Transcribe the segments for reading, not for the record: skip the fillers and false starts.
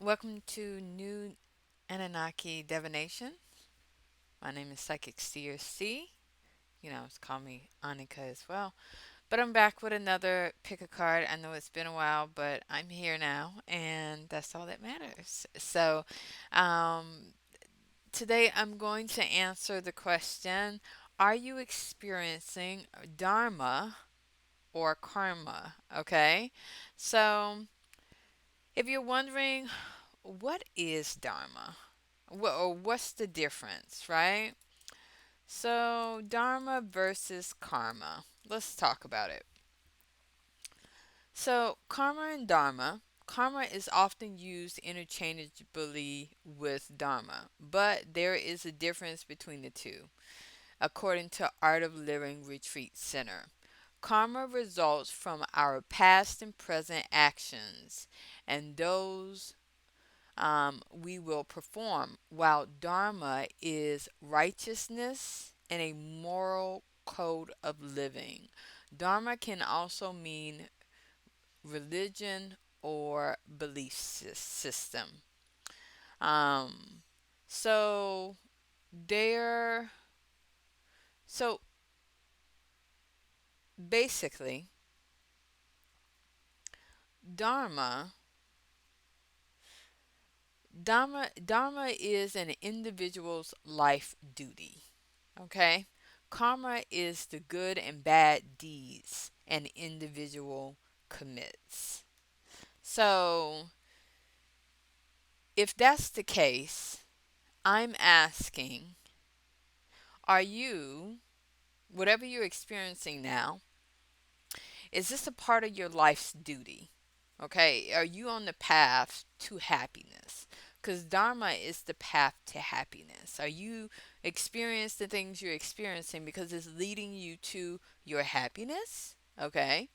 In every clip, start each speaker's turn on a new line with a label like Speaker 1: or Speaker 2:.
Speaker 1: Welcome to New Anunnaki Divination. My name is Psychic Seer C. It's call me Annika as well. But I'm back with another pick a card. I know it's been a while, but I'm here now, and that's all that matters. So, um, today I'm going to answer the question: are you experiencing Dharma or karma? Okay. So, if you're wondering, what is Dharma? Or what's the difference, right? So, Dharma versus karma. Let's talk about it. So, karma and Dharma. Karma is often used interchangeably with Dharma, but there is a difference between the two, according to Art of Living Retreat Center. Karma results from our past and present actions, and those we will perform, while Dharma is righteousness and a moral code of living. Dharma can also mean religion or belief system. Um, so there, so basically, Dharma, Dharma is an individual's life duty. Okay? Karma is the good and bad deeds an individual commits. So, if that's the case, I'm asking, are you, whatever you're experiencing now, is this a part of your life's duty? Okay, are you on the path to happiness? Because Dharma is the path to happiness. Are you experiencing the things you're experiencing because it's leading you to your happiness? Okay.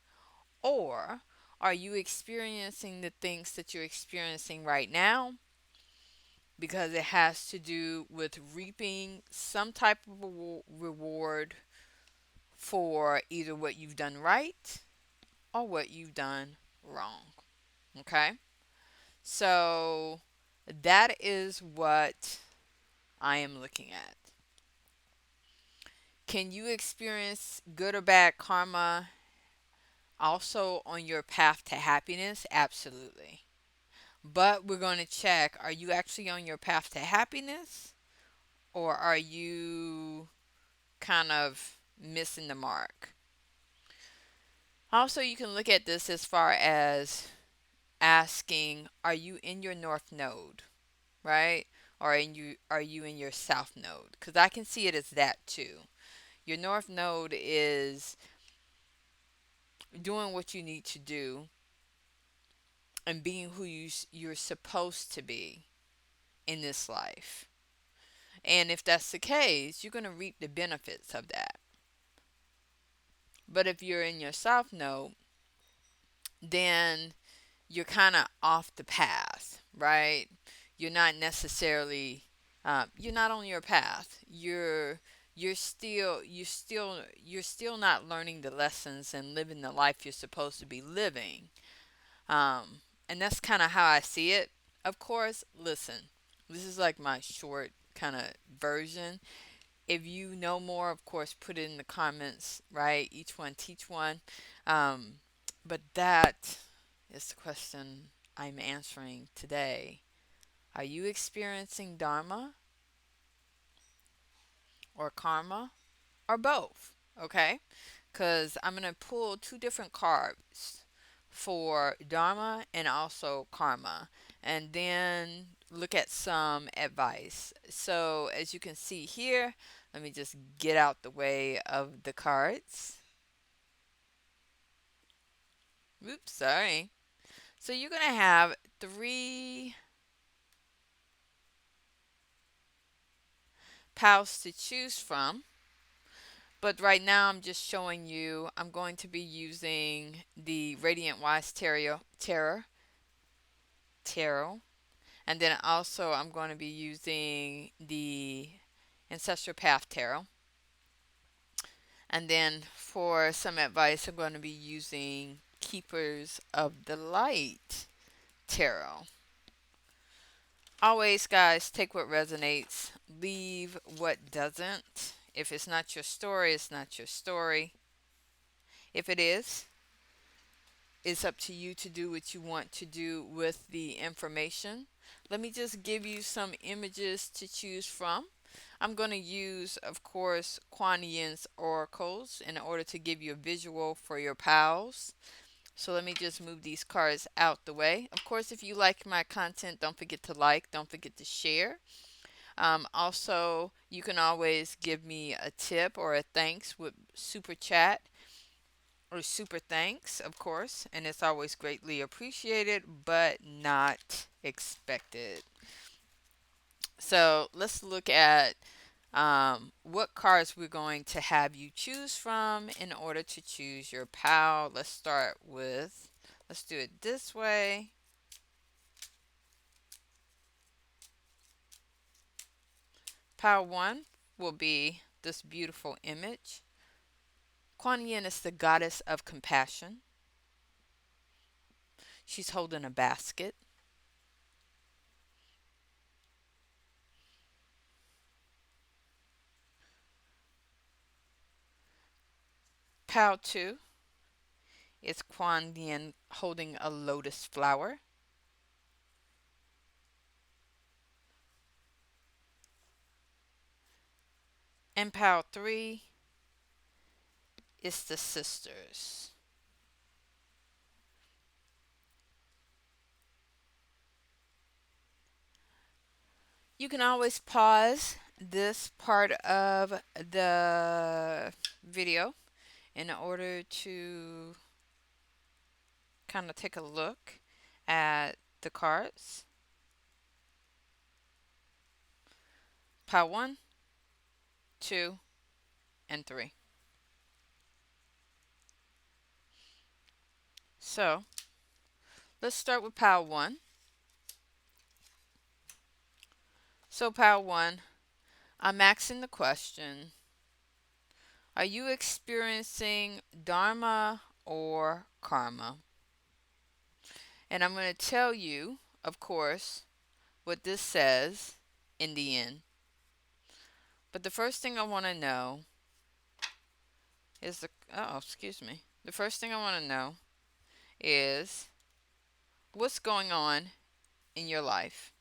Speaker 1: Or are you experiencing the things that you're experiencing right now because it has to do with reaping some type of reward for either what you've done right or what you've done wrong? Okay? So that is what I am looking at. Can you experience good or bad karma also on your path to happiness? Absolutely. But we're going to check, are you actually on your path to happiness, or are you kind of missing the mark? Also, you can look at this as far as asking, are you in your north node, right? Or are you in your south node? Because I can see it as that too. Your north node is doing what you need to do and being who you're supposed to be in this life. And if that's the case, you're going to reap the benefits of that. But if you're in your south node, then you're kind of off the path, right? You're not necessarily you're not on your path. You're still not learning the lessons and living the life you're supposed to be living. And that's kind of how I see it. Of course, listen, this is like my short kind of version. If you know more, of course, put it in the comments, right? Each one teach one. Um, but that is the question I'm answering today. Are you experiencing Dharma or karma or both? Okay? Because I'm going to pull two different cards for Dharma and also karma, and then look at some advice. So, as you can see here, let me just get out the way of the cards. Oops, sorry. So, you're going to have three paths to choose from. But right now, I'm just showing you, I'm going to be using the Radiant Wise Tarot. And then also, I'm going to be using the Ancestral Path Tarot. And then for some advice, I'm going to be using Keepers of the Light Tarot. Always, guys, take what resonates, leave what doesn't. If it's not your story, it's not your story. If it is, it's up to you to do what you want to do with the information. Let me just give you some images to choose from. I'm going to use, of course, Kuan Yin's oracles in order to give you a visual for your pals. So let me just move these cards out the way. Of course, if you like my content, don't forget to like, don't forget to share. Also, you can always give me a tip or a thanks with super chat or super thanks, of course, and it's always greatly appreciated but not expected. So let's look at what cards we're going to have you choose from in order to choose your pal. Let's start with, let's do it this way. Pal 1 will be this beautiful image. Kuan Yin is the goddess of compassion. She's holding a basket. Pal 2 is Kuan Yin holding a lotus flower. And Pal 3 is the sisters. You can always pause this part of the video in order to kind of take a look at the cards. Pile 1, 2, and 3. So let's start with pile 1. So pile 1, I'm asking the question, are you experiencing Dharma or karma? And I'm going to tell you, of course, what this says in the end. But the first thing I want to know is excuse me. The first thing I want to know is what's going on in your life.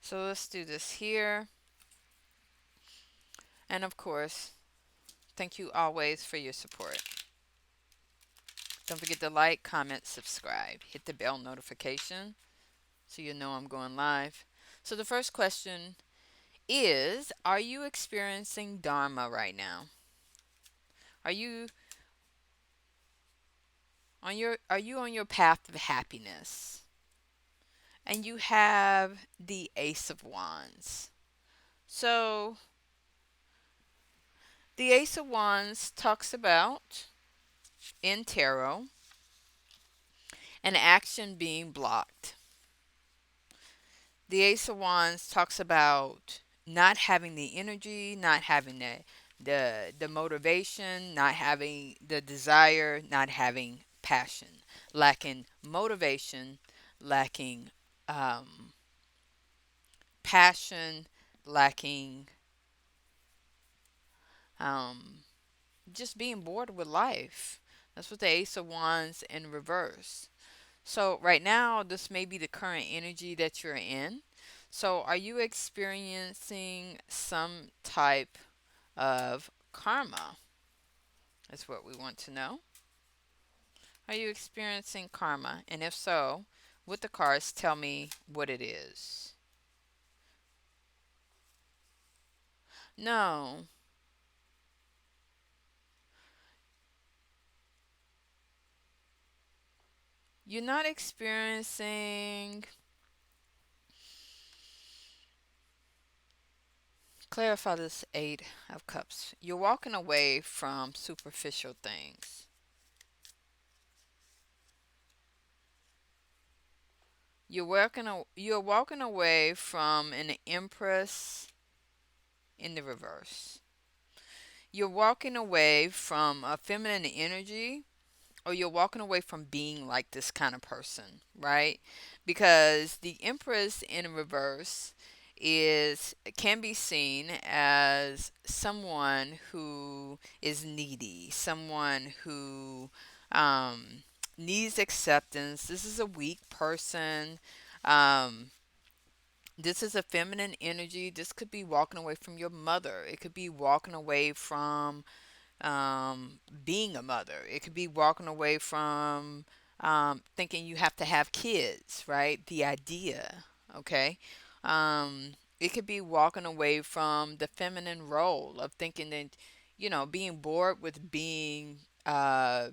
Speaker 1: So let's do this here. And of course, thank you always for your support. Don't forget to like, comment, subscribe. Hit the bell notification so you know I'm going live. So the first question is, are you experiencing Dharma right now? Are you on your path of happiness? And you have the Ace of Wands. So the Ace of Wands talks about in tarot an action being blocked. The Ace of Wands talks about not having the energy, not having the motivation, not having the desire, not having passion, lacking motivation, lacking passion, lacking um, just being bored with life. That's what the Ace of Wands in reverse. So right now, this may be the current energy that you're in. So are you experiencing some type of karma? That's what we want to know. Are you experiencing karma? And if so, with the cards, tell me what it is. No, you're not experiencing. Clarify this Eight of Cups. You're walking away from superficial things. You're walking away from an Empress in the reverse. You're walking away from a feminine energy or you're walking away from being like this kind of person, right? Because the Empress in reverse is can be seen as someone who is needy, someone who um, needs acceptance. This is a weak person. Um, this is a feminine energy. This could be walking away from your mother. It could be walking away from being a mother. It could be walking away from thinking you have to have kids, right? The idea, okay? It could be walking away from the feminine role of thinking that, being bored with being, I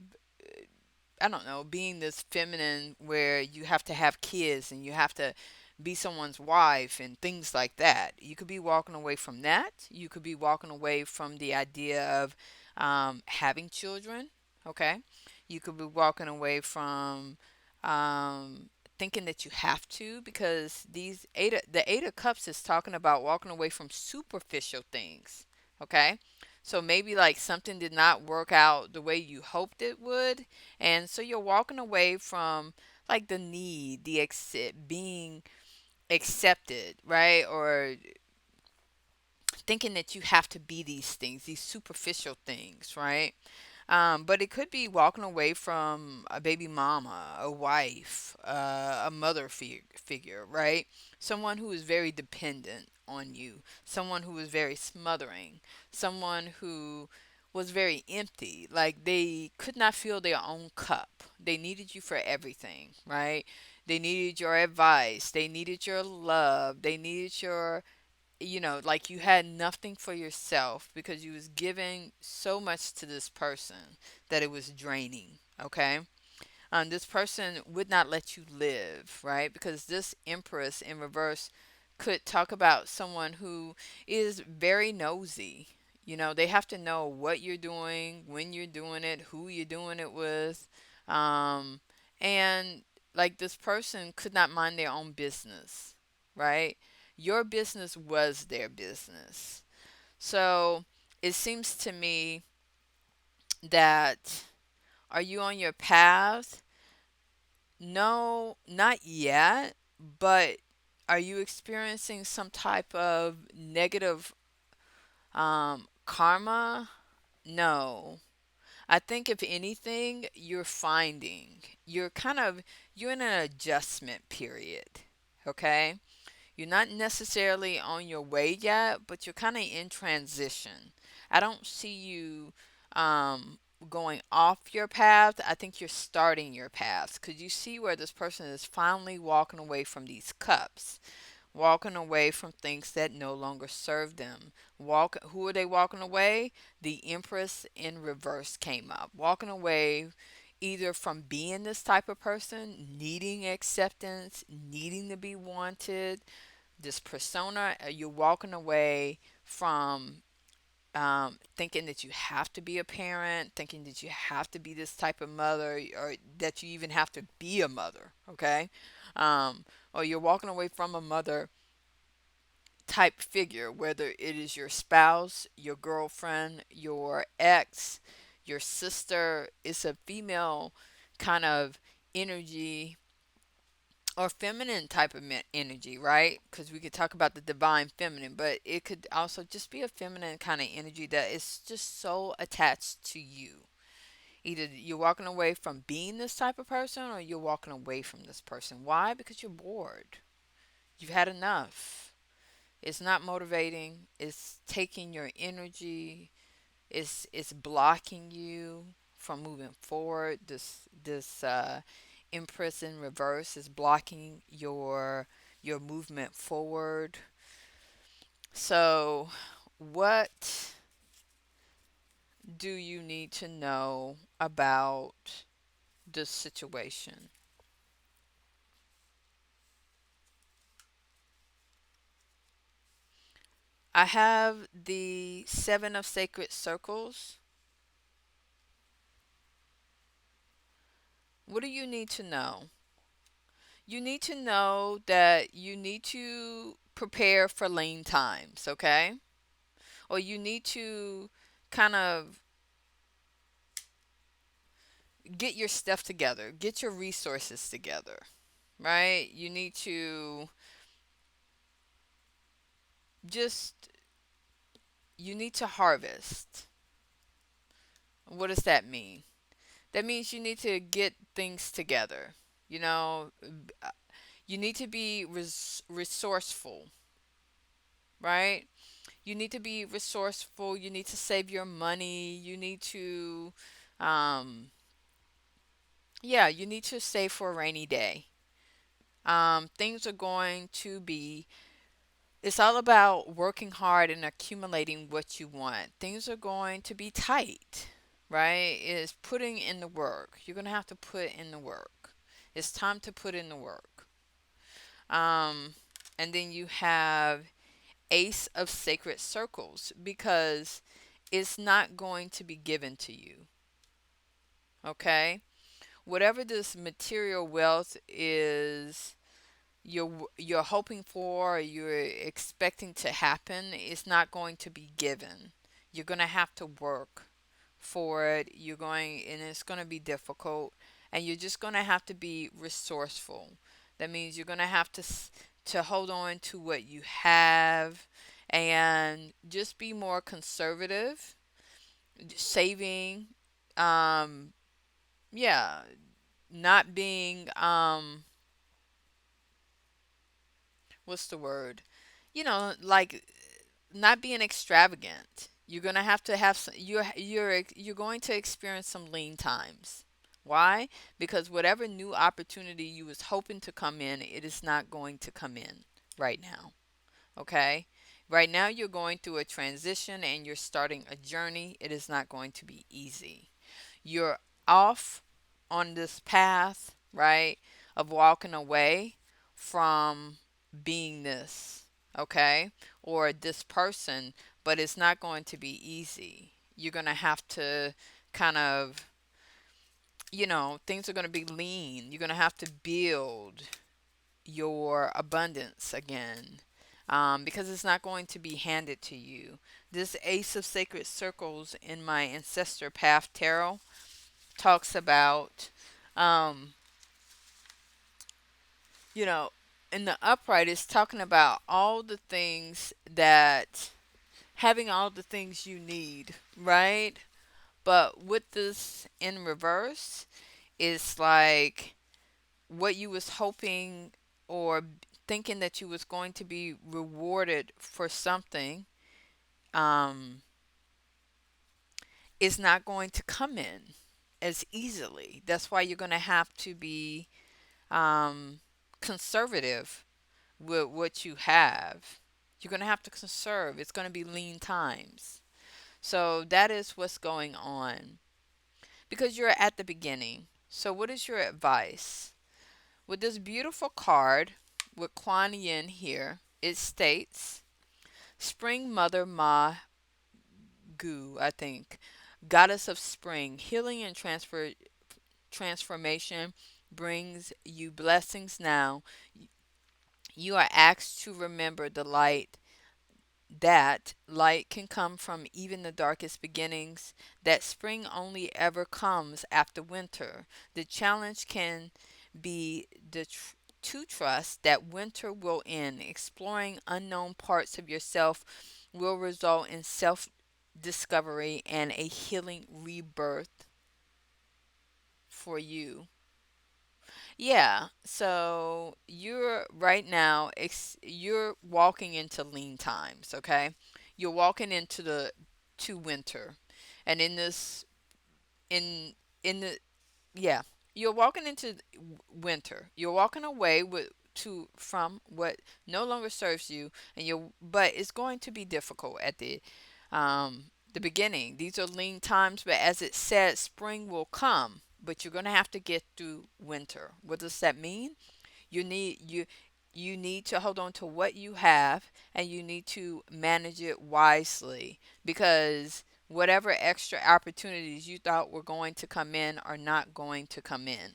Speaker 1: don't know, being this feminine where you have to have kids and you have to be someone's wife and things like that. You could be walking away from that. You could be walking away from the idea of having children. Okay. You could be walking away from thinking that you have to, because the Eight of Cups is talking about walking away from superficial things. Okay. So maybe like something did not work out the way you hoped it would, and so you're walking away from like the need, being accepted, right? Or thinking that you have to be these things, these superficial things, right? But it could be walking away from a baby mama, a wife, a figure, right? Someone who is very dependent on you, someone who is very smothering, someone who was very empty, like they could not fill their own cup. They needed you for everything, right? They needed your advice, they needed your love, they needed your, like you had nothing for yourself because you was giving so much to this person that it was draining. Okay. This person would not let you live, right? Because this Empress in reverse could talk about someone who is very nosy. They have to know what you're doing, when you're doing it, who you're doing it with. Um, and like this person could not mind their own business, right? Your business was their business. So it seems to me that, are you on your path? No, not yet, but are you experiencing some type of negative karma? No. I think if anything, you're in an adjustment period. Okay? You're not necessarily on your way yet, but you're kind of in transition. I don't see you um, going off your path. I think you're starting your path because you see where this person is finally walking away from these cups, walking away from things that no longer serve them. Who are they walking away? The Empress in reverse came up. Walking away either from being this type of person, needing acceptance, needing to be wanted, this persona. You're walking away from thinking that you have to be a parent, thinking that you have to be this type of mother, or that you even have to be a mother. Okay. Or you're walking away from a mother type figure, whether it is your spouse, your girlfriend, your ex, your sister. It's a female kind of energy or feminine type of energy, right? Because we could talk about the divine feminine, but it could also just be a feminine kind of energy that is just so attached to you. Either you're walking away from being this type of person or you're walking away from this person. Why? Because you're bored. You've had enough. It's not motivating. It's taking your energy. It's blocking you from moving forward. This Empress in reverse is blocking your movement forward. So, what do you need to know about this situation? I have the Seven of Sacred Circles. What do you need to know? You need to know that you need to prepare for lean times, okay? Or you need to kind of get your stuff together, get your resources together, right? Just you need to harvest. What does that mean? That means you need to get things together. You know, you need to be resourceful, right? You need to be resourceful. You need to save your money. You need to, um, yeah, you need to save for a rainy day. Things are going to be, it's all about working hard and accumulating what you want. Things are going to be tight, right? It's putting in the work. You're going to have to put in the work. It's time to put in the work. Um, and then you have Ace of Sacred Circles because it's not going to be given to you. Okay? Whatever this material wealth is you're hoping for, or you're expecting to happen, is not going to be given. You're going to have to work for it. And it's going to be difficult, and you're just going to have to be resourceful. That means you're going to have to hold on to what you have and just be more conservative, saving, um yeah, not being what's the word? Like not being extravagant. You're gonna have to have some, you're going to experience some lean times. Why? Because whatever new opportunity you was hoping to come in, it is not going to come in right now. Okay? Right now you're going through a transition and you're starting a journey. It is not going to be easy. You're off on this path, right, of walking away from being this, okay, or this person, but it's not going to be easy. You're going to have to kind of, things are going to be lean. You're going to have to build your abundance again. Because it's not going to be handed to you. This Ace of Sacred Circles in my Ancestor Path Tarot talks about, um, you know, in the upright, it's talking about all the things that, having all the things you need, right? But with this in reverse, it's like what you was hoping or thinking that you was going to be rewarded for something, um, is not going to come in as easily. That's why you're going to have to be um, conservative with what you have. You're going to have to conserve. It's going to be lean times. So that is what's going on because you're at the beginning. So, what is your advice? With this beautiful card with Kuan Yin here, it states Spring Mother Ma Gu, I think, Goddess of Spring, healing and transformation brings you blessings now. You are asked to remember the light, that light can come from even the darkest beginnings, that spring only ever comes after winter. The challenge can be to trust that winter will end. Exploring unknown parts of yourself will result in self discovery and a healing rebirth for you. Yeah, so you're right now you're walking into lean times, okay? You're walking into the to winter. And in in the yeah, you're walking into winter. You're walking away with to from what no longer serves you, and you but it's going to be difficult at the beginning. These are lean times, but as it said, spring will come, but you're going to have to get through winter. What does that mean? You need to hold on to what you have, and you need to manage it wisely, because whatever extra opportunities you thought were going to come in are not going to come in.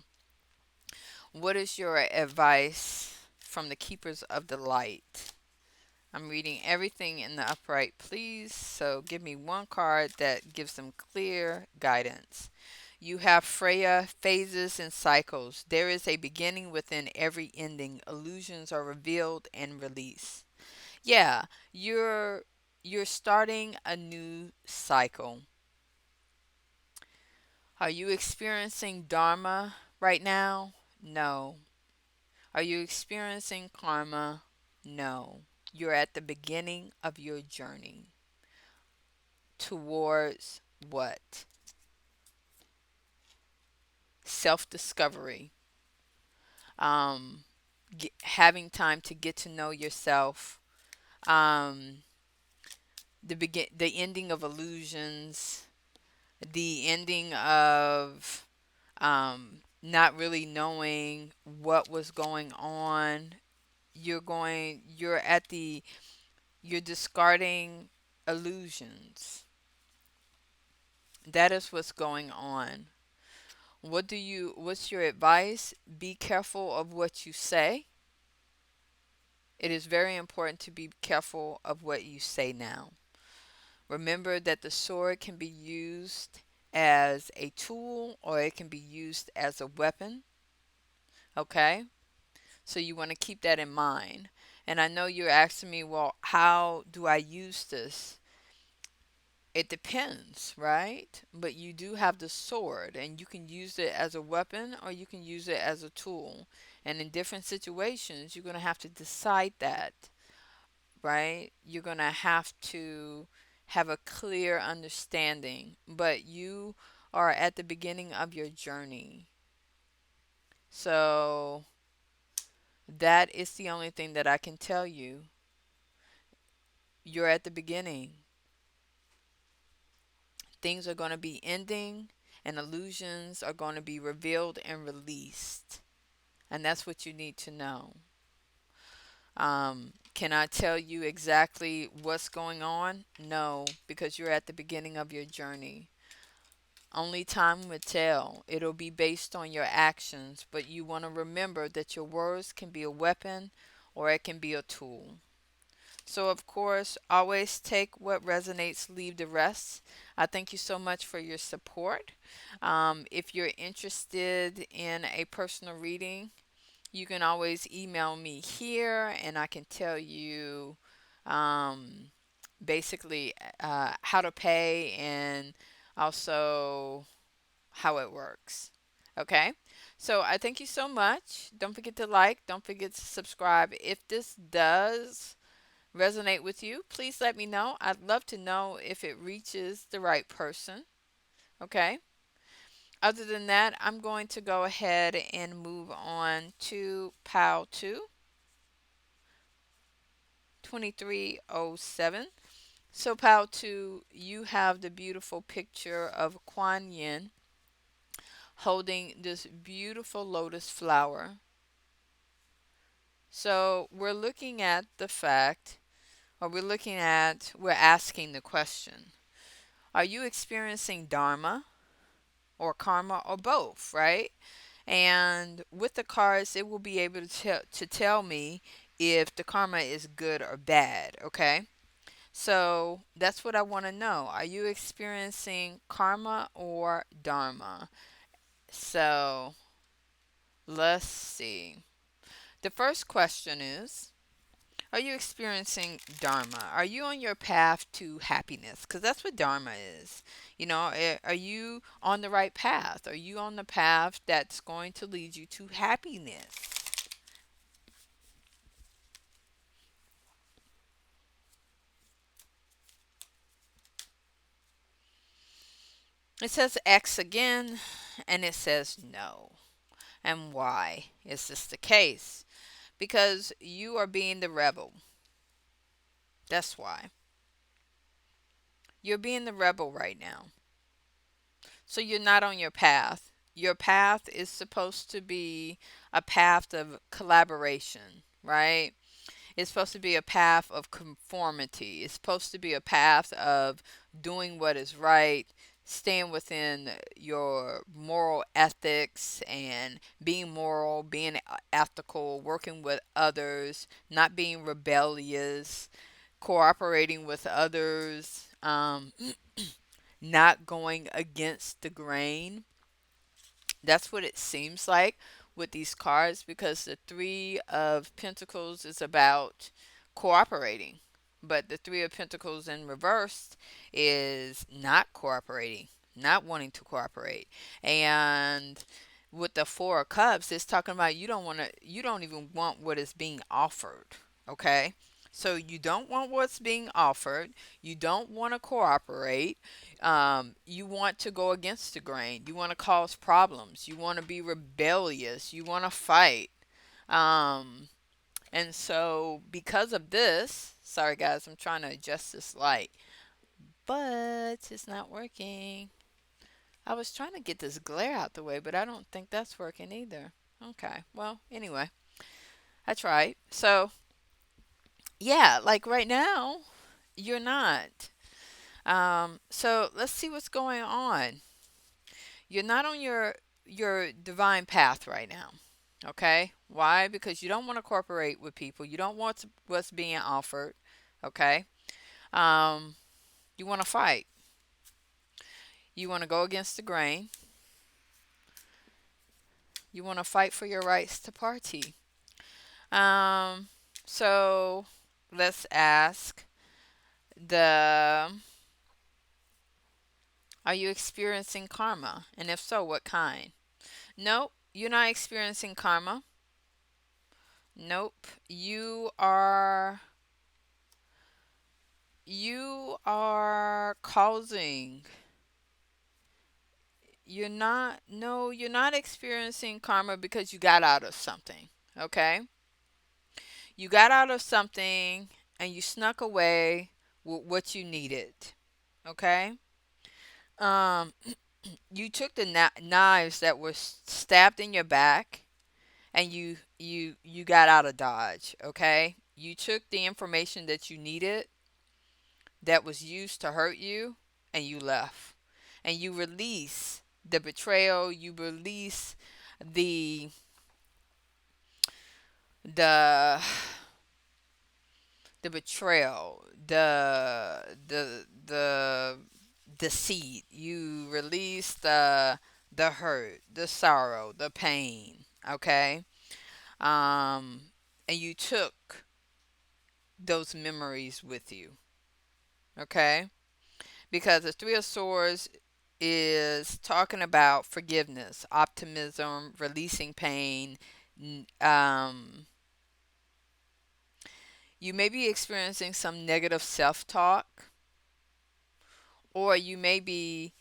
Speaker 1: What is your advice from the keepers of the light? I'm reading everything in the upright, please. So give me one card that gives them clear guidance. You have Freya phases and cycles. There is a beginning within every ending. Illusions are revealed and released. Yeah, you're starting a new cycle. Are you experiencing Dharma right now? No. Are you experiencing karma? No. You're at the beginning of your journey towards what? Self discovery. Um, Having time to get to know yourself. Um, the ending of illusions. The ending of not really knowing what was going on. You're at the, you're discarding illusions. That is what's going on. What's your advice? Be careful of what you say. It is very important to be careful of what you say now. Remember that the sword can be used as a tool or it can be used as a weapon. Okay? So you want to keep that in mind. And I know you're asking me, well, how do I use this? It depends, right? But you do have the sword, and you can use it as a weapon or you can use it as a tool. And in different situations, you're going to have to decide that, right? You're going to have to have a clear understanding. But you are at the beginning of your journey. So that is the only thing that I can tell you. You're at the beginning. Things are going to be ending and illusions are going to be revealed and released. And that's what you need to know. Can I tell you exactly what's going on? No, because you're at the beginning of your journey. Only time will tell. It'll be based on your actions, but you want to remember that your words can be a weapon or it can be a tool. So, of course, always take what resonates, leave the rest. I thank you so much for your support. If you're interested in a personal reading, you can always email me here and I can tell you um, basically how to pay and also how it works. Okay? So I thank you so much. Don't forget to like, don't forget to subscribe. If this does resonate with you, please let me know. I'd love to know if it reaches the right person. Okay? Other than that, I'm going to go ahead and move on to PAL 2 2307. So, PAL 2, you have the beautiful picture of Kuan Yin holding this beautiful lotus flower. So, we're looking at the fact, or we're asking the question, are you experiencing Dharma or karma or both, right? And with the cards, it will be able to tell me if the karma is good or bad, okay? So that's what I want to know. Are you experiencing karma or dharma? So let's see. The first question is, are you experiencing dharma? Are you on your path to happiness? Because that's what dharma is. You know, are you on the right path? Are you on the path that's going to lead you to happiness? It says X again, and it says no. And why is this the case? Because you are being the rebel. That's why. You're being the rebel right now. So you're not on your path. Your path is supposed to be a path of collaboration, right? It's supposed to be a path of conformity. It's supposed to be a path of doing what is right, staying within your moral ethics and being moral, being ethical, working with others, not being rebellious, cooperating with others, not going against the grain. That's what it seems like with these cards, because the Three of Pentacles is about cooperating, but the Three of Pentacles in reverse is not cooperating, not wanting to cooperate. And with the Four of Cups, it's talking about you don't even want what is being offered. Okay? So you don't want what's being offered. You don't want to cooperate. You want to go against the grain. You want to cause problems. You want to be rebellious. You want to fight. Um, and so, because of this, sorry guys, I'm trying to adjust this light, but it's not working. I was trying to get this glare out the way, but I don't think that's working either. Okay, well, anyway, I tried. So, yeah, like right now, you're not. So let's see what's going on. You're not on your divine path right now. Okay? Why? Because you don't want to cooperate with people. You don't want what's being offered. Okay? Um, you want to fight. You want to go against the grain. You want to fight for your rights to party. Um, so let's ask the are you experiencing karma? And if so, what kind? Nope, you're not experiencing karma. Nope. You are causing. You're not no, you're not experiencing karma because you got out of something. Okay? You got out of something and you snuck away with what you needed. Okay? Um you took the knives that were stabbed in your back and you got out of dodge. Okay? You took the information that you needed that was used to hurt you and you left. And you release the betrayal, you release the the the betrayal, the deceit. You release the hurt, the sorrow, the pain, okay? Um and you took those memories with you, okay? Because the Three of Swords is talking about forgiveness, optimism, releasing pain. You may be experiencing some negative self talk, or you may be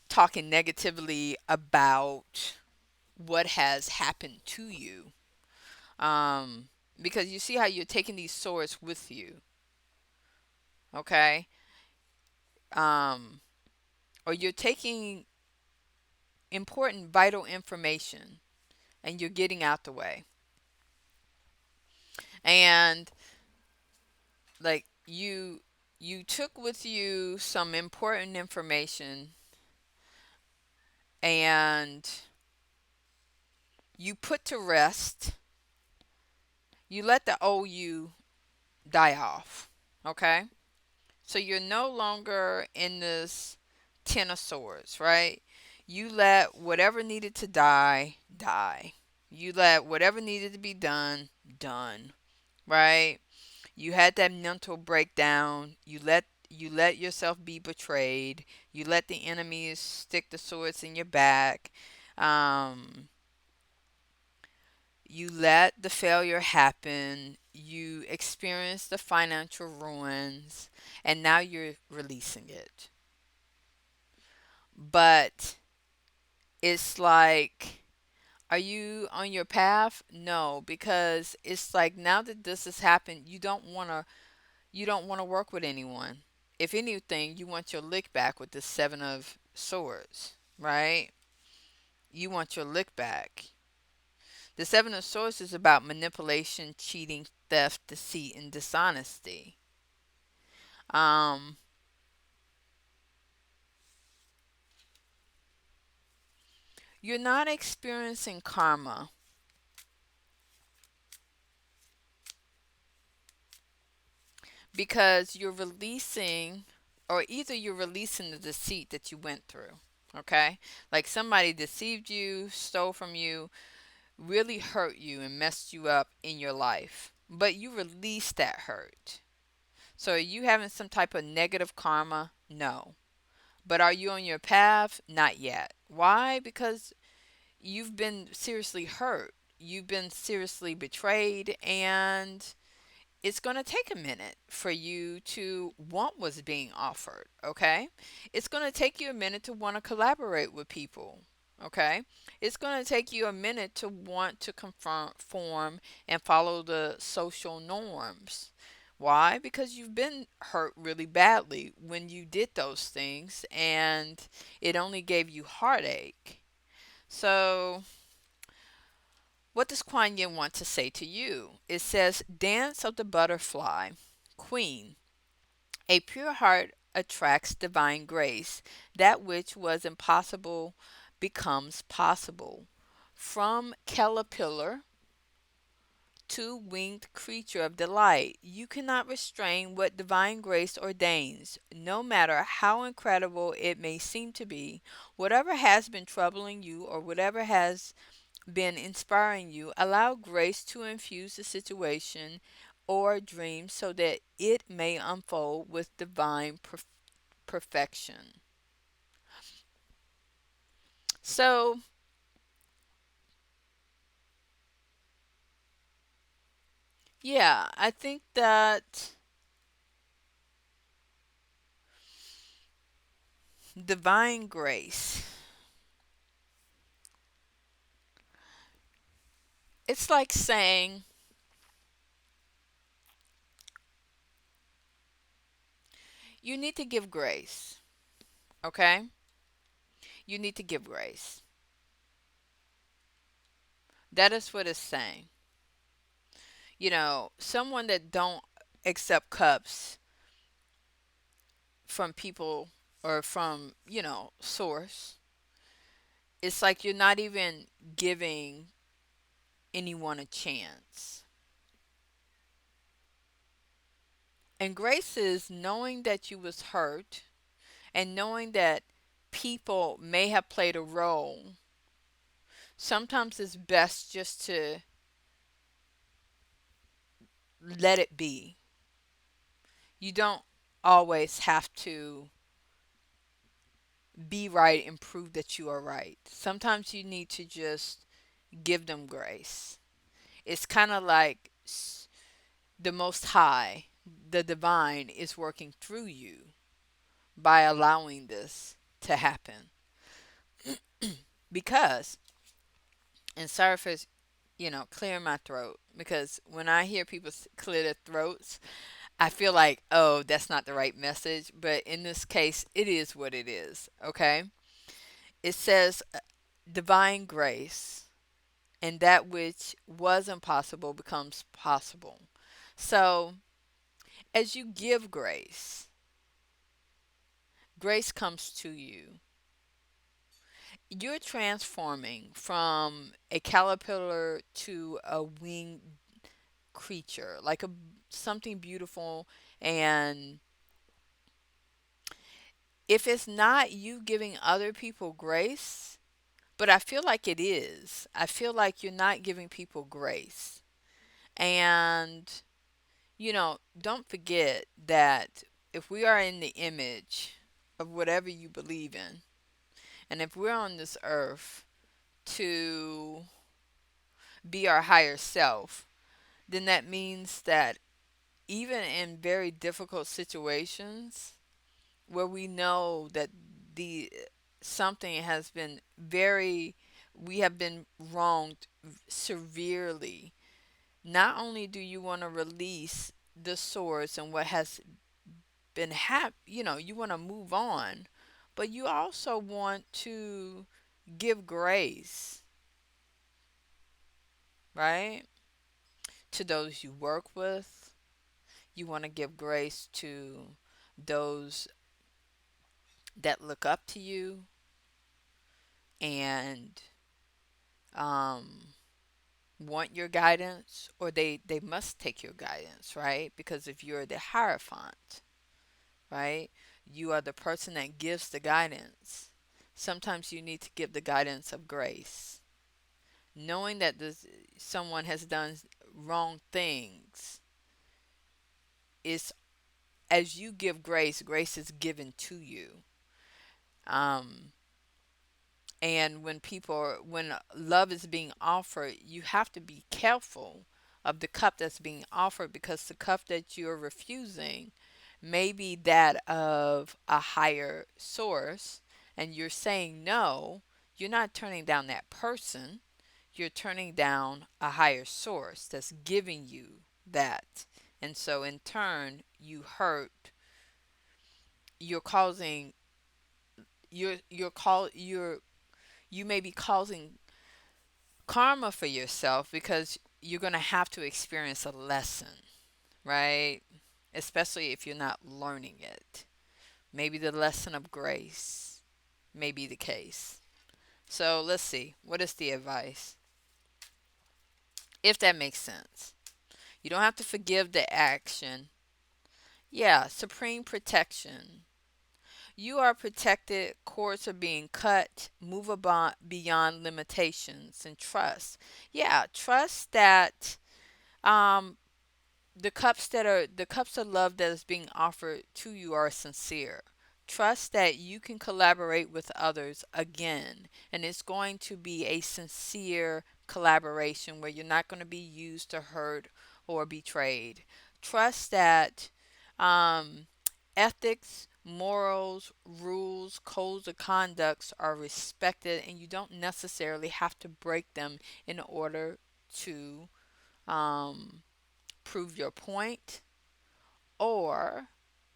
Speaker 1: talking negatively about what has happened to you. Um, because you see how you're taking these swords with you, okay? Um, or you're taking important, vital information and you're getting out the way. And like you took with you some important information and you put to rest, you let the old you die off, okay? So you're no longer in this ten of swords, right? You let whatever needed to die die. You let whatever needed to be done done, right? You had that mental breakdown. You let yourself be betrayed. You let the enemies stick the swords in your back. Um, you let the failure happen. You experience the financial ruins, and now you're releasing it. But it's like, are you on your path? No, because it's like now that this has happened, you don't want to work with anyone. If anything, you want your lick back with the Seven of Swords, right? You want your lick back. The Seven of Swords is about manipulation, cheating, theft, deceit, and dishonesty. Um, you're not experiencing karma because you're releasing, or either you're releasing the deceit that you went through. Okay? Like somebody deceived you, stole from you, really hurt you, and messed you up in your life. But you released that hurt. So are you having some type of negative karma? No. But are you on your path? Not yet. Why? Because you've been seriously hurt. You've been seriously betrayed, and it's going to take a minute for you to want what's being offered, okay? It's going to take you a minute to want to collaborate with people, okay? It's going to take you a minute to want to conform and follow the social norms. Why? Because you've been hurt really badly when you did those things, and it only gave you heartache. So, what does Kuan Yin want to say to you? It says, Dance of the Butterfly, Queen. A pure heart attracts divine grace. That which was impossible becomes possible. From caterpillar to winged creature of delight, you cannot restrain what divine grace ordains, no matter how incredible it may seem to be. Whatever has been troubling you or whatever has been inspiring you, allow grace to infuse the situation or dream so that it may unfold with divine perfection. So, yeah, I think that divine grace, it's like saying you need to give grace, okay? You need to give grace. That is what it's saying. Someone that don't accept cups from people or from, source, it's like you're not even giving anyone a chance. And grace is knowing that you was hurt and knowing that people may have played a role. Sometimes it's best just to let it be. You don't always have to be right and prove that you are right. Sometimes you need to just give them grace. It's kind of like the Most High, the divine, is working through you by allowing this to happen. Because, and sorry for, clearing my throat, because when I hear people clear their throats, I feel like, oh, that's not the right message. But in this case, it is what it is, okay? It says divine grace, and that which was impossible becomes possible. So, as you give grace, grace comes to you. You're transforming from a caterpillar to a winged creature, like a something beautiful. And if it's not you giving other people grace, but I feel like it is. I feel like you're not giving people grace. And don't forget that if we are in the image of whatever you believe in, and if we're on this earth to be our higher self, then that means that even in very difficult situations where we know that the something has been very we have been wronged severely, not only do you want to release the source and what has been you want to move on, but you also want to give grace, right? To those you work with. You want to give grace to those that look up to you and um, want your guidance, or they must take your guidance, right? Because if you're the hierophant, right, you are the person that gives the guidance. Sometimes you need to give the guidance of grace. Knowing that someone has done wrong things is, as you give grace, grace is given to you. Um, and when love is being offered, you have to be careful of the cup that's being offered, because the cup that you're refusing may be that of a higher source, and you're saying no. You're not turning down that person, you're turning down a higher source that's giving you that. And so in turn, you're causing you may be causing karma for yourself, because you're going to have to experience a lesson, right? Especially if you're not learning it. Maybe the lesson of grace may be the case. So let's see. What is the advice? If that makes sense. You don't have to forgive the action. Yeah, supreme protection. You are protected, cords are being cut, move about beyond limitations, and trust. Yeah, trust that um the cups of love that is being offered to you are sincere. Trust that you can collaborate with others again, and it's going to be a sincere collaboration where you're not going to be used to hurt or betrayed. Trust that um, ethics, morals, rules, codes of conducts are respected, and you don't necessarily have to break them in order to um, prove your point, or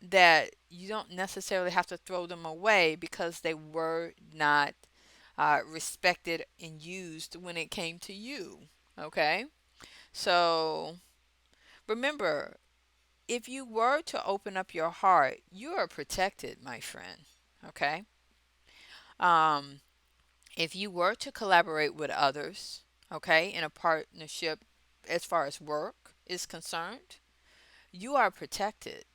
Speaker 1: that you don't necessarily have to throw them away because they were not respected and used when it came to you. Okay? So remember, if you were to open up your heart, you are protected, my friend. Okay? Um, if you were to collaborate with others, okay, in a partnership as far as work is concerned, you are protected.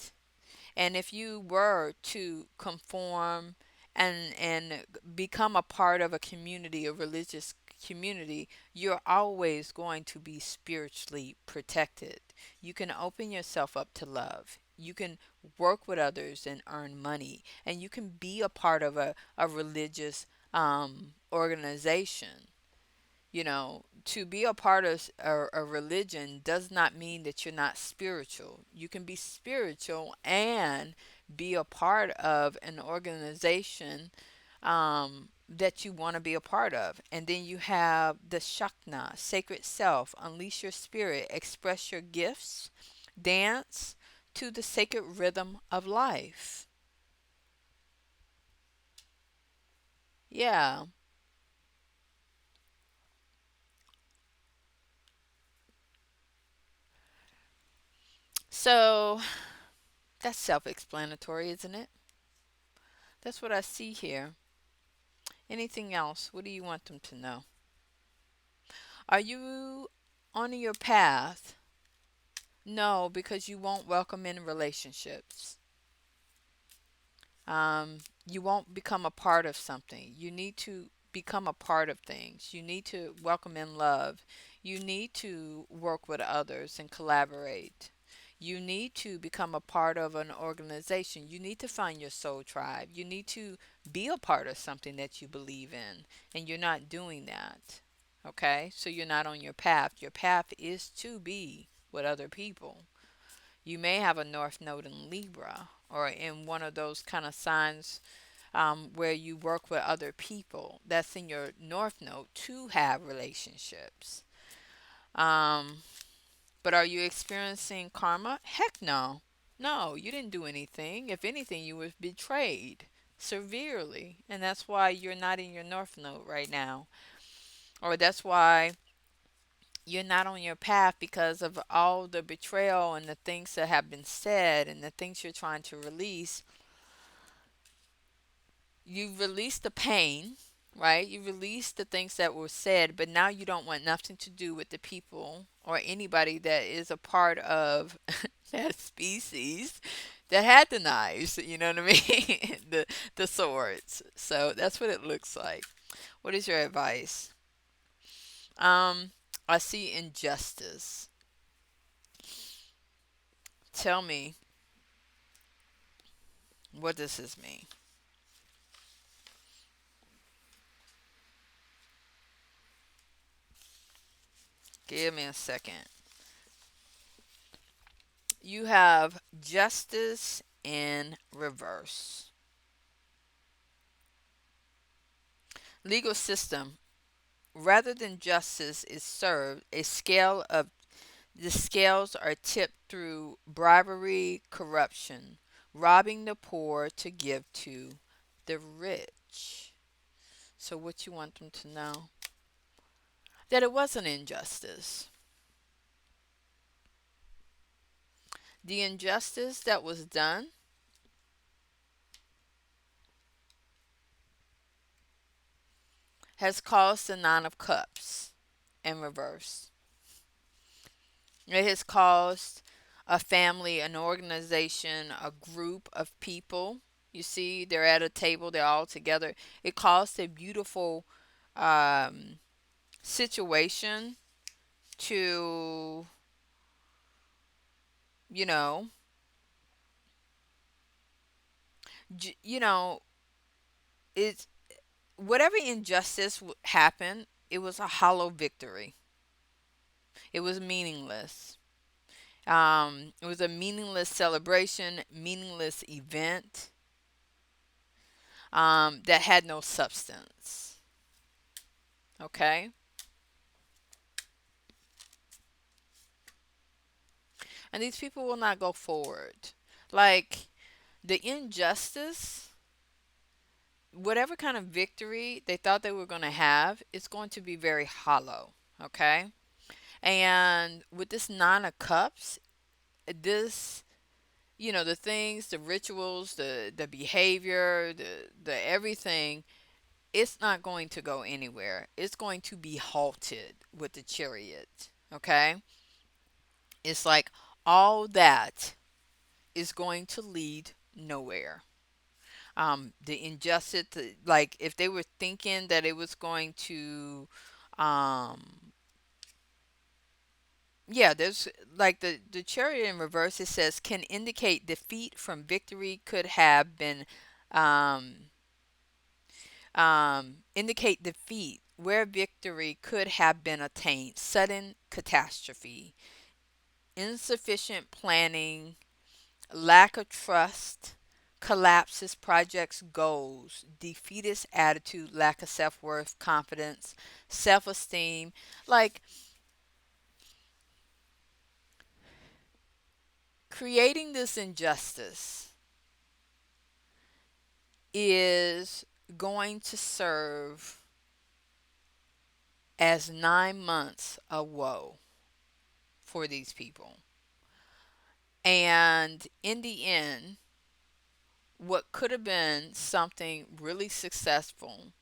Speaker 1: And if you were to conform and become a part of a community, a religious community, you're always going to be spiritually protected. You can open yourself up to love. You can work with others and earn money. And you can be a part of a religious organization. To be a part of a religion does not mean that you're not spiritual. You can be spiritual and be a part of an organization that you want to be a part of. And then you have the Shakna, sacred self, unleash your spirit, express your gifts, dance to the sacred rhythm of life. Yeah. So that's self explanatory, isn't it? That's what I see here. Anything else? What do you want them to know? Are you on your path? No, because you won't welcome in relationships. You won't become a part of something. You need to become a part of things. You need to welcome in love. You need to work with others and collaborate. You need to become a part of an organization. You need to find your soul tribe. You need to be a part of something that you believe in, and you're not doing that. Okay? So you're not on your path. Your path is to be with other people. You may have a north node in Libra or in one of those kind of signs where you work with other people. That's in your north node to have relationships. Um, but are you experiencing karma? Heck no. No, you didn't do anything. If anything, you were betrayed severely. And that's why you're not in your north node right now. Or that's why you're not on your path, because of all the betrayal and the things that have been said and the things you're trying to release. You released the pain, right? You released the things that were said, but now you don't want nothing to do with the people or anybody that is a part of that species. that had the knives, you know what I mean? The swords. So that's what it looks like. What is your advice? Um, I see injustice. Tell me, what does this mean? Give me a second. You have justice in reverse. Legal system. Rather than justice is served, the scales are tipped through bribery, corruption, robbing the poor to give to the rich. So what you want them to know? That it wasn't injustice. The injustice that was done has caused the Nine of Cups in reverse. It has caused a family, an organization, a group of people. You see, they're at a table, they're all together. It caused a beautiful um, situation to, you know, you know, it's whatever injustice happened, it was a hollow victory. It was meaningless. It was a meaningless celebration, meaningless event that had no substance. Okay? And these people will not go forward. Like the injustice, whatever kind of victory they thought they were going to have, it's going to be very hollow. Okay? And with this Nine of Cups, this, the things, the rituals, the behavior, the everything, it's not going to go anywhere. It's going to be halted with the Chariot. Okay? It's like all that is going to lead nowhere. The injustice, like if they were thinking that it was going to, um, yeah, there's like the Chariot in reverse. It says can indicate defeat from victory could have been, um, indicate defeat where victory could have been attained. Sudden catastrophe, insufficient planning, lack of trust, collapses projects goals, defeatist attitude, lack of self-worth, confidence, self-esteem. Like creating this injustice is going to serve as 9 months of woe for these people. And in the end, what could have been something really successful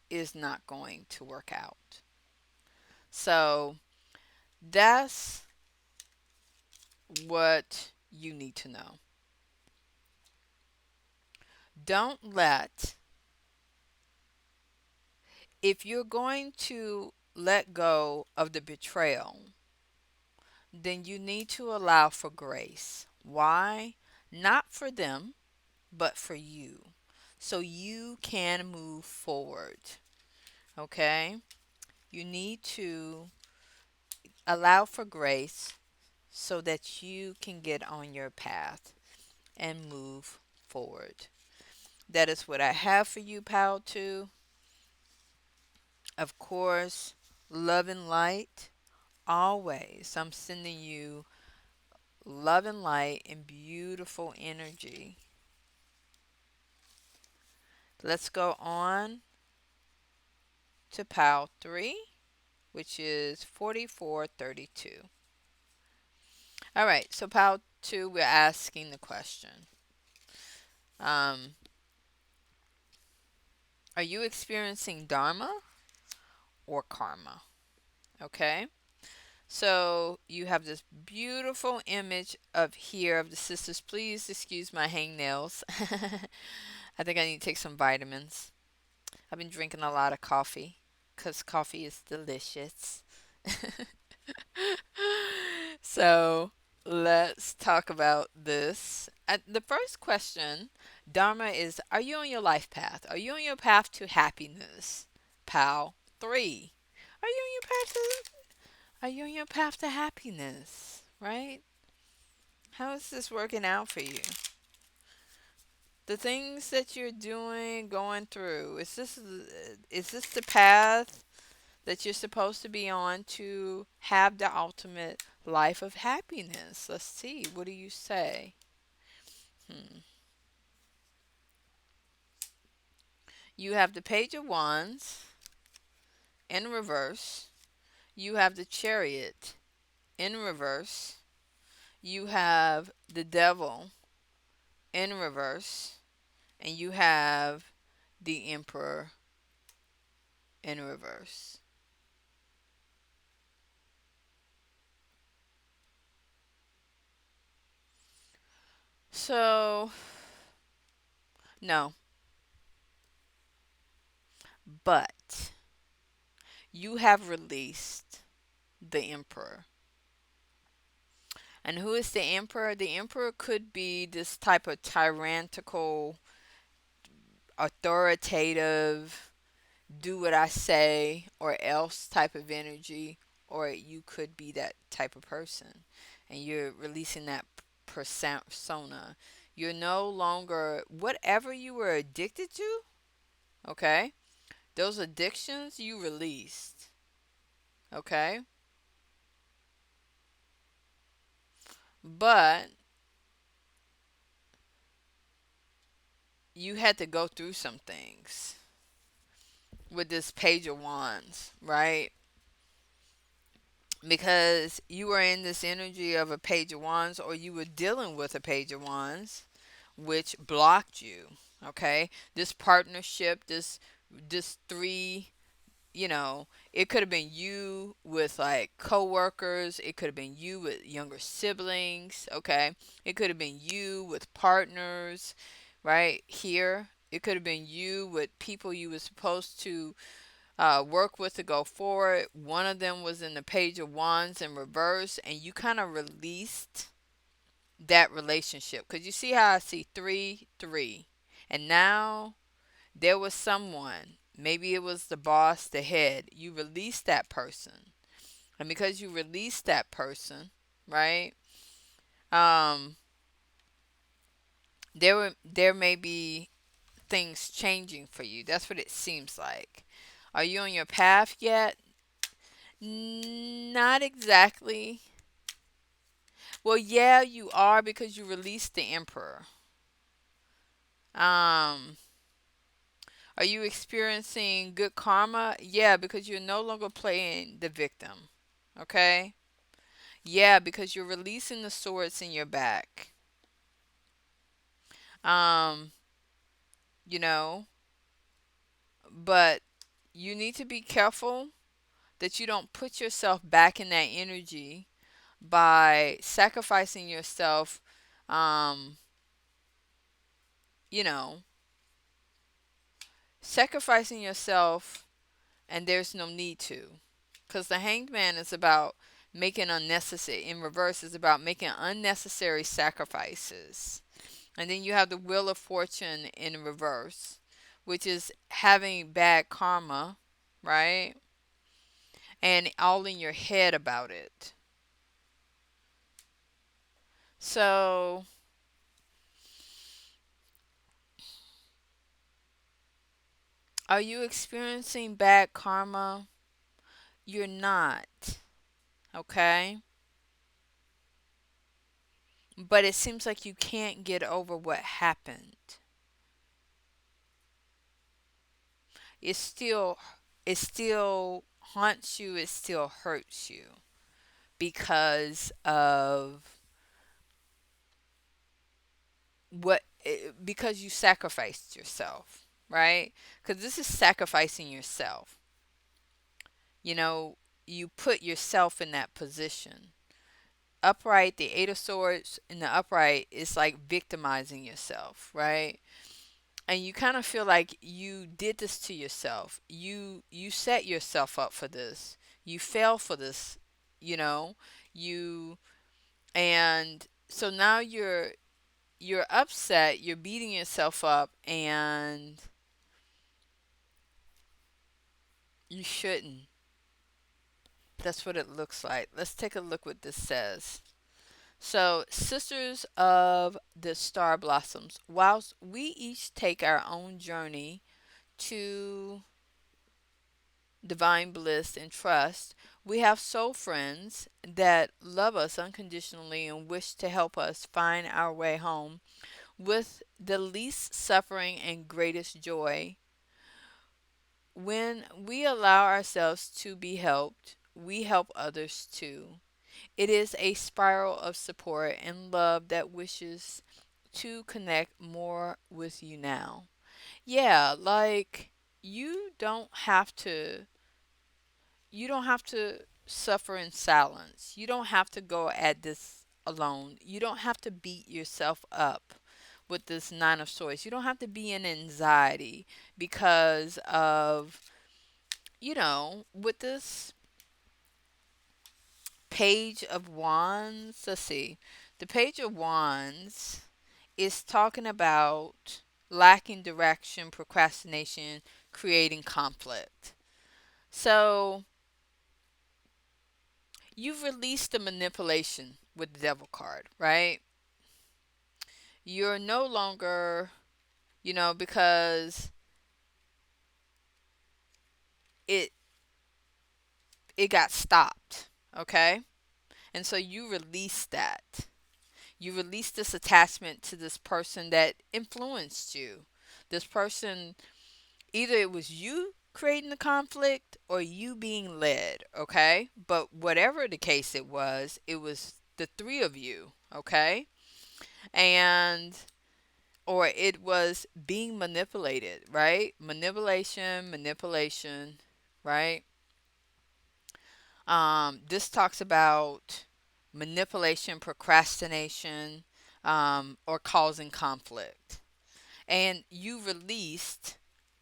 Speaker 1: is not going to work out. So that's what you need to know. Don't let, if you're going to let go of the betrayal, then you need to allow for grace. Why? Not for them, but for you. So you can move forward. Okay? You need to allow for grace so that you can get on your path and move forward. That is what I have for you, Pal 2. Of course, love and light. Always, I'm sending you love and light and beautiful energy. Let's go on to Pal 3, which is 4432. All right, so Pal 2, we're asking the question. Um, are you experiencing Dharma or karma? Okay. So you have this beautiful image of here of the sisters. Please excuse my hangnails. I think I need to take some vitamins. I've been drinking a lot of coffee because coffee is delicious. So let's talk about this. The first question, Dharma, is: are you on your life path? Are you on your path to happiness? Pal. 3. Are you on your path to happiness? Right? How is this working out for you? The things that you're doing, going through, is this the path that you're supposed to be on to have the ultimate life of happiness? Let's see. What do you say? Hmm. You have the Page of Wands in reverse. You have the Chariot in reverse. You have the Devil in reverse. And you have the Emperor in reverse. So, no, but you have released the Emperor. And who is the Emperor? The Emperor could be this type of tyrannical, authoritative, do what I say or else type of energy, or you could be that type of person. And you're releasing that persona. You're no longer whatever you were addicted to, okay? Those addictions you released, okay? But you had to go through some things with this Page of Wands, right? Because you were in this energy of a Page of Wands, or you were dealing with a Page of Wands, which blocked you. Okay, this partnership, this three, it could have been you with like coworkers. It could have been you with younger siblings. Okay, it could have been you with partners, right here. It could have been you with people you were supposed to work with to go forward. One of them was in the Page of Wands in reverse, and you kind of released that relationship. Because you see how I see 3, 3. And now there was someone, maybe it was the boss, the head. You released that person. And because you released that person, right? Um, there may be things changing for you. That's what it seems like. Are you on your path yet? Not exactly. Well, yeah, you are because you released the emperor. Um, are you experiencing good karma? Yeah, because you're no longer playing the victim. Okay? Yeah, because you're releasing the swords in your back. Um, you know, but you need to be careful that you don't put yourself back in that energy by sacrificing yourself, um, you know, sacrificing yourself, and there's no need to. Because the hanged man is about making unnecessary, in reverse, is about making unnecessary sacrifices. And then you have the wheel of fortune in reverse, which is having bad karma, right? And all in your head about it. So, are you experiencing bad karma? You're not, okay? But it seems like you can't get over what happened. It still it still haunts you, it still hurts you because of because you sacrificed yourself, right? Cuz this is sacrificing yourself. You know, you put yourself in that position. Upright, the Eight of Swords in the upright is like victimizing yourself, right? And you kind of feel like you did this to yourself. You set yourself up for this. You fell for this, you know. You and so now you're upset, you're beating yourself up, and you shouldn't. That's what it looks like. Let's take a look what this says. So, Sisters of the Star Blossoms, whilst we each take our own journey to divine bliss and trust, we have soul friends that love us unconditionally and wish to help us find our way home with the least suffering and greatest joy. When we allow ourselves to be helped, we help others too. It is a spiral of support and love that wishes to connect more with you now. Yeah, like you don't have to you don't have to suffer in silence. You don't have to go at this alone. You don't have to beat yourself up with this Nine of Swords. You don't have to be in anxiety because of, with this Page of Wands. Let's see. The Page of Wands is talking about lacking direction, procrastination, creating conflict. So you've released the manipulation with the Devil card, right? You're no longer, because it it got stopped, okay? And so you release that. You release this attachment to this person that influenced you. This person, either it was you creating the conflict or you being led, okay? But whatever the case it was the three of you, okay? And or it was being manipulated, right? Manipulation, right? This talks about manipulation, procrastination, or causing conflict. And you released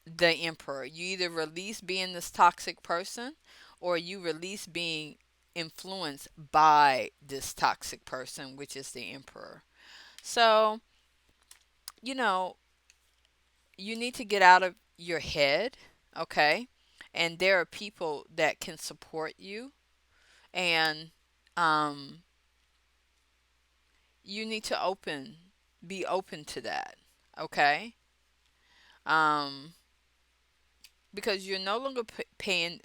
Speaker 1: the emperor. You either release being this toxic person or you release being influenced by this toxic person, which is the emperor. So, you know, you need to get out of your head, okay? And there are people that can support you, and um, you need to be open to that, okay? Um, because you're no longer playing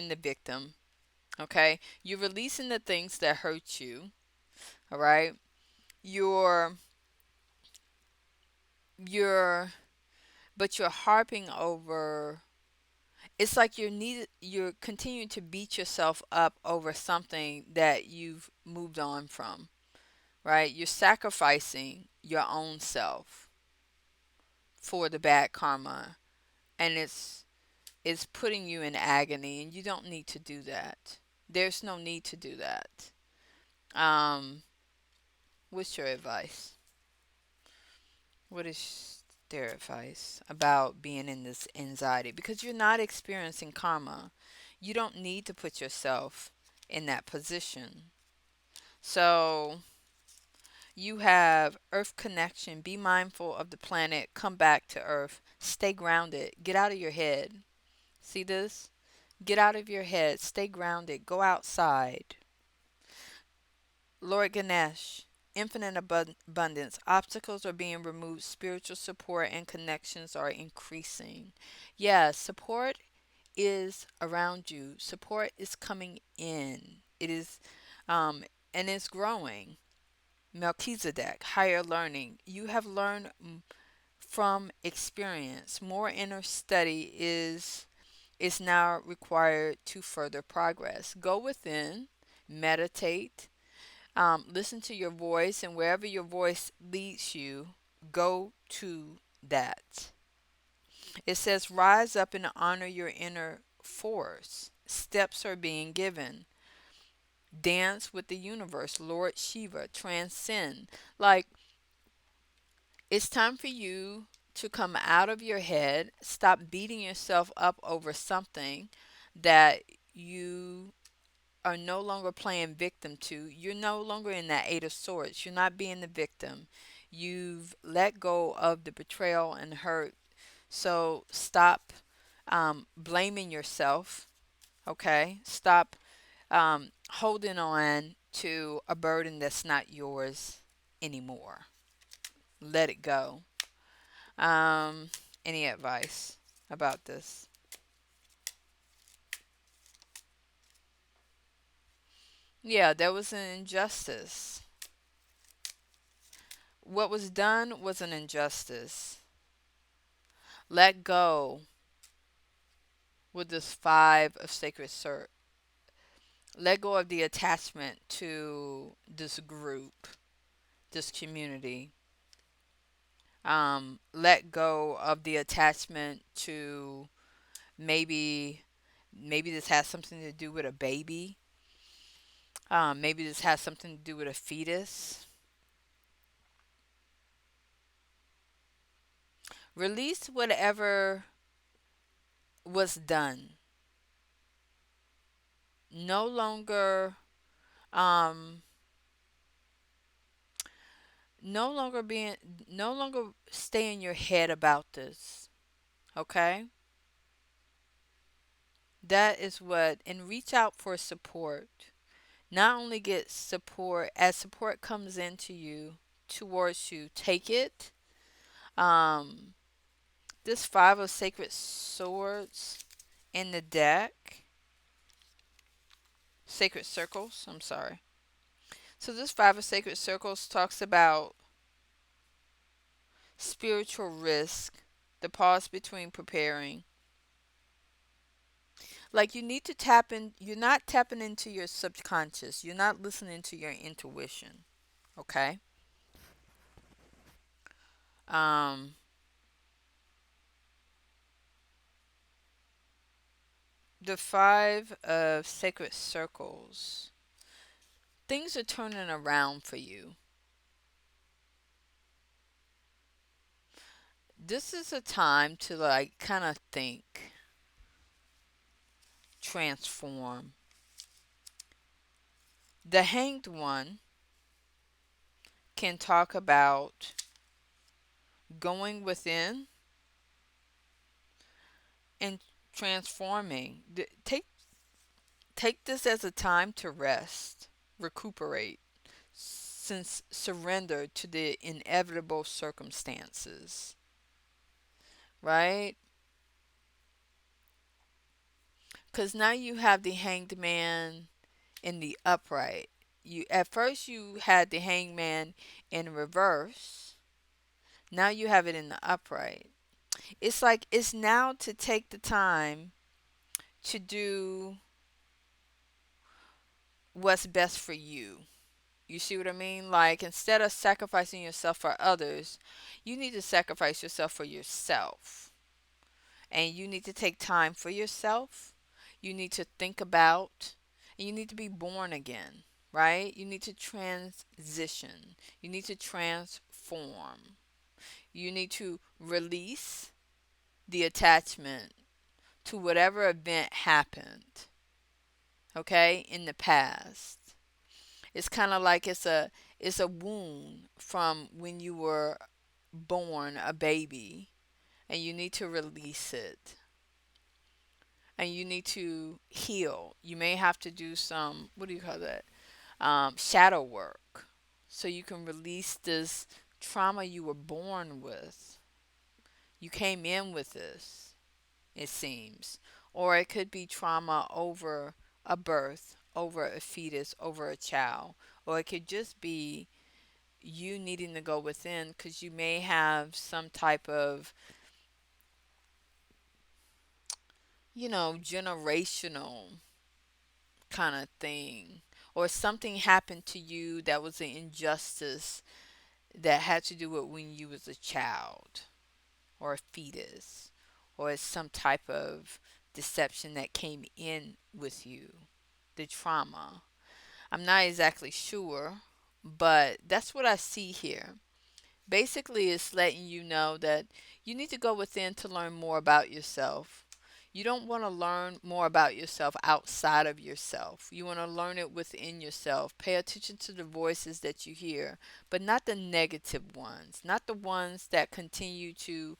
Speaker 1: the victim, okay? You're releasing the things that hurt you, all right? You're you're but you're harping over. It's like you're continuing to beat yourself up over something that you've moved on from, right? You're sacrificing your own self for the bad karma, and it's putting you in agony, and you don't need to do that. There's no need to do that. Um, what's your advice? What is their advice about being in this anxiety? Because you're not experiencing karma. You don't need to put yourself in that position. So you have earth connection. Be mindful of the planet. Come back to earth. Stay grounded. Get out of your head. See this? Get out of your head. Stay grounded. Go outside. Lord Ganesh, infinite abundance. Obstacles are being removed. Spiritual support and connections are increasing. Yeah, support is around you. Support is coming in. It is, and it's growing. Melchizedek, higher learning. You have learned from experience. More inner study is now required to further progress. Go within, meditate, listen to your voice, and wherever your voice leads you, go to that. It says, rise up and honor your inner force. Steps are being given. Dance with the universe, Lord Shiva, transcend. Like, it's time for you to come out of your head, stop beating yourself up over something that you are no longer playing victim to. You're no longer in that Eight of Swords. You're not being the victim. You've let go of the betrayal and hurt. So stop blaming yourself. Okay? Stop holding on to a burden that's not yours anymore. Let it go. Um, any advice about this? Yeah, there was an injustice. What was done was an injustice. Let go with this five of sacred cert. Let go of the attachment to this group, this community. Let go of the attachment to maybe this has something to do with a baby. Maybe this has something to do with a fetus. Release whatever was done. No longer um no longer being no longer stay in your head about this. Okay? That is what, and reach out for support. Not only get support, as support comes into you, towards you, take it. Um this five of sacred swords in the deck, sacred circles, I'm sorry. So this five of sacred circles talks about spiritual risk, the pause between preparing. Like, you need to tap in, you're not tapping into your subconscious. You're not listening to your intuition. Okay? Um the five of sacred circles. Things are turning around for you. This is a time to, like, kind of think, transform. The hanged one can talk about going within and transforming. Take this as a time to rest, recuperate, since surrender to the inevitable circumstances, right? Because now you have the hanged man in the upright. You, at first you had the hanged man in reverse. Now you have it in the upright. It's like it's now to take the time to do what's best for you. You see what I mean? Like, instead of sacrificing yourself for others, you need to sacrifice yourself for yourself. And you need to take time for yourself. You need to think about, and you need to be born again, right? You need to transition. You need to transform. You need to release the attachment to whatever event happened, okay, in the past. It's kind of like it's a wound from when you were born a baby, and you need to release it, and you need to heal. You may have to do some, what do you call that, shadow work, so you can release this trauma you were born with. You came in with this, it seems. Or it could be trauma over a birth, over a fetus, over a child. Or it could just be you needing to go within because you may have some type of, generational kind of thing. Or something happened to you that was an injustice that had to do with when you was a child or a fetus or some type of deception that came in with you, the trauma. I'm not exactly sure, but that's what I see here. Basically, it's letting you know that you need to go within to learn more about yourself. You don't want to learn more about yourself outside of yourself. You want to learn it within yourself. Pay attention to the voices that you hear, but not the negative ones, not the ones that continue to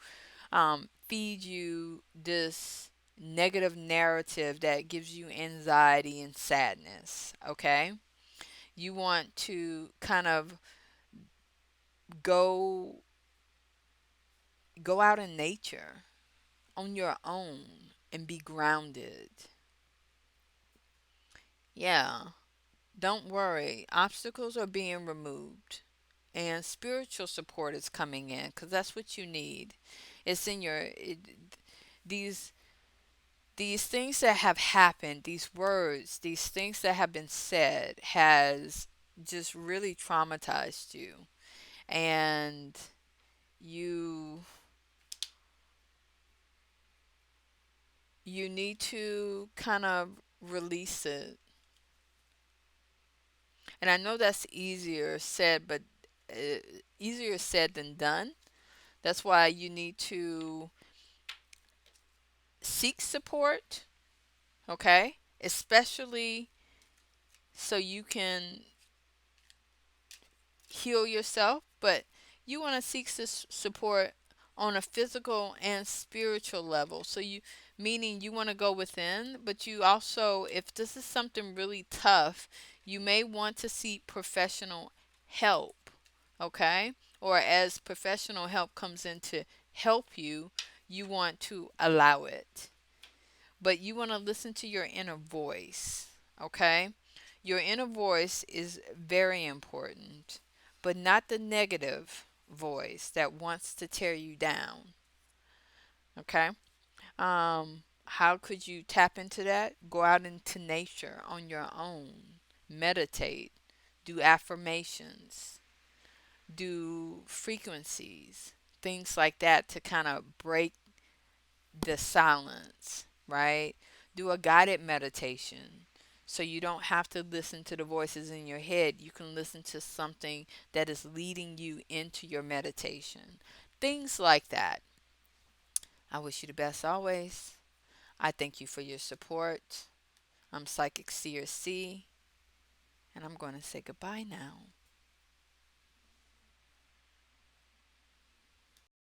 Speaker 1: feed you this negative narrative that gives you anxiety and sadness. Okay? You want to kind of go go out in nature on your own and be grounded. Yeah, don't worry. Obstacles are being removed and spiritual support is coming in because that's what you need. It's in these these things that have happened, these words, these things that have been said has just really traumatized you, and you you need to kind of release it. And I know that's easier said, but uh, easier said than done. That's why you need to seek support, okay? Especially so you can heal yourself, but you want to seek this support on a physical and spiritual level. So you meaning you want to go within, but you also, if this is something really tough, you may want to seek professional help, okay? Or as professional help comes in to help you, you want to allow it. But you want to listen to your inner voice, okay? Your inner voice is very important, but not the negative voice that wants to tear you down, okay? How could you tap into that? Go out into nature on your own, meditate, do affirmations, do frequencies, things like that to kind of break the silence, right? Do a guided meditation. So you don't have to listen to the voices in your head. You can listen to something that is leading you into your meditation. Things like that. I wish you the best always. I thank you for your support. I'm Psychic Seer C, and I'm going to say goodbye now.